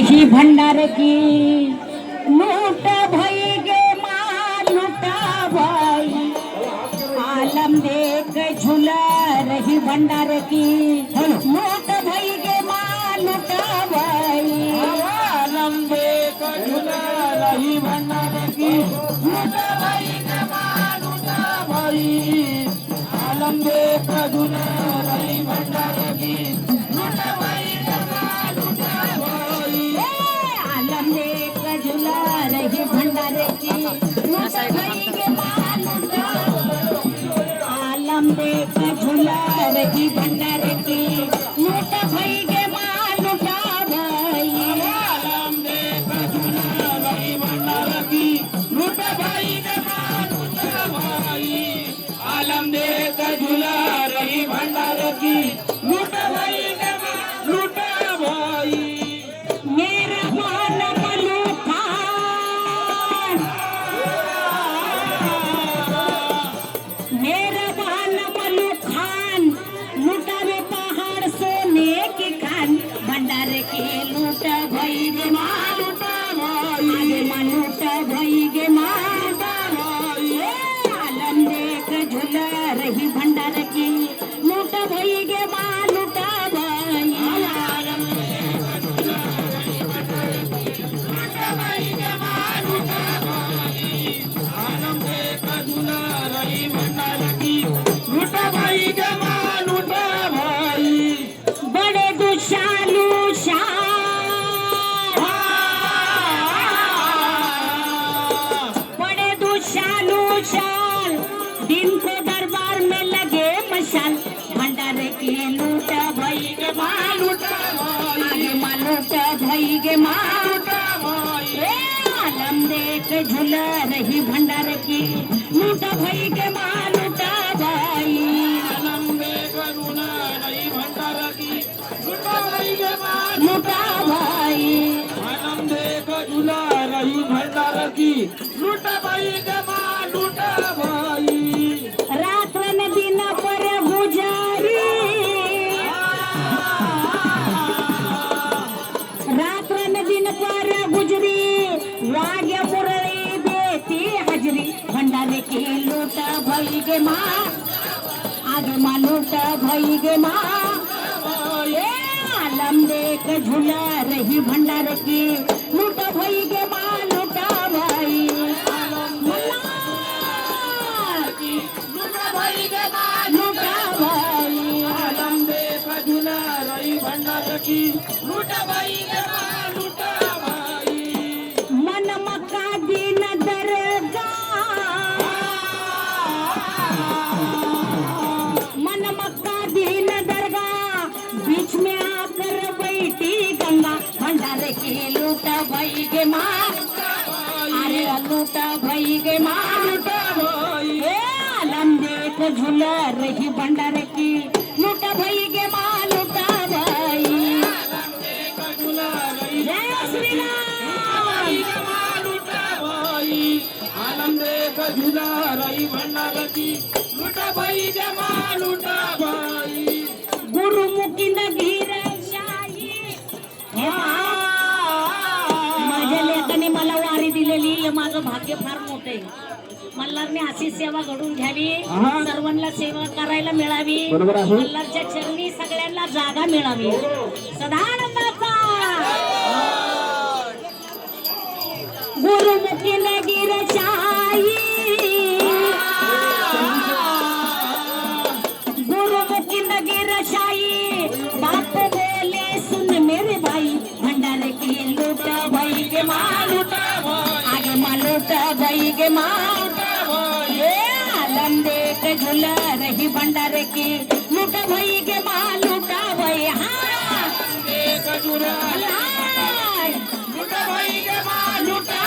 ही भंडार की लूट भई गे माँ लूटा भाई आलम देख झूला रही भंडार की लूट भई गे माँ लूटा भाई आलम देख झूला रही भंडार की लूट भई गे माँ लूटा भाई आलम देख झूला रही भंडार की लूट भई गे माँ लूटा भाई आलम देख झूला रही भंडार की लूट भई गे माँ लूटा आलम देख झूला रही भंडार की लूट भई गे माँ लूटा भाई आलम देख झूला रही भंडार की लूट भई गे माँ लूटा भाई आलम देख झूला रही भंडार की लूट भई गे माँ लूटा भाई मेरा मान मलू खान मेरा मान मलू खान लुटावे पहाड़ सोने की खान भंडार के लूट भई गे माँ लूटा भाई माँ लूट भई गे माँ आलम देख झूला रही भंडार की लूट भई गे माँ लूटा भाई आलम देख झूला रही भंडार की लूट भई गे माँ लूटा भाई बड़े दुशालू शान बड़े दुशालू शाल दिन को दरबार में लगे मशाल भंडार की लूट भई गे माँ लूटा आगे माँ लूट भई गे माँ ए आलम देख झूला रही भंडार की लूट भई गे माँ लूटा भाई आलम देख झूला रही भंडार की लूट भई गे माँ लूटा भाई आलम देख झूला रही भंडार की लूट भई गे माँ लूटा भाई रात्र न दिन पर गुजारी रात्र न दिन पर गुजरी वाग्य मुरली देती हजरी भंडारे की लूट भई गे माँ आगे माँ लूट भई गे माँ ए आलम देख झूला रही भंडार की लूट भई गे माँ लूटा भाई लूट भई गे माँ लूटा भाई आलम देख झूला रही भंडार की लूट भई गे माँ लूटा भाई मन मक्का दीन दरगाह मन मक्का दीन दरगाह बीच में आकर बैठी गंगा भंडार की लूट भई गे माँ अरे लूट भई गे माँ लूटा भाई ए आलम देख झूला रही भंडार की लूट भई गे माँ लूटा भाई आलम देख झूला रही जय श्री राम भई गे माँ लूटा भाई आलम देख झूला रही भंडार की लूट भई गे माँ लूटा भाई गुरुमुखी नगीर शाही हे माझ्या लेकाने मला वारी दिलेली हे माझं भाग्य फार मोठे मल्हारने अशी सेवा घडून घ्यावी आहा. सर्वांना सेवा करायला मिळावी बरोबर आहे. मल्हारच्या चरणी सगळ्यांना जागा मिळावी सदानंदाचा गुरुमुखी नगीर शाही गुरुमुखी नगीर शाही बाप बोले सुन मेरे भाई भंडार की लूट भई गे माँ लूटा आगे माँ लूट भई गे माँ ए आलम देख झूला रही भंडार की लूट भई गे माँ लूटा भई हाँ देख झूला हाय, लूट भई गे माँ लूटा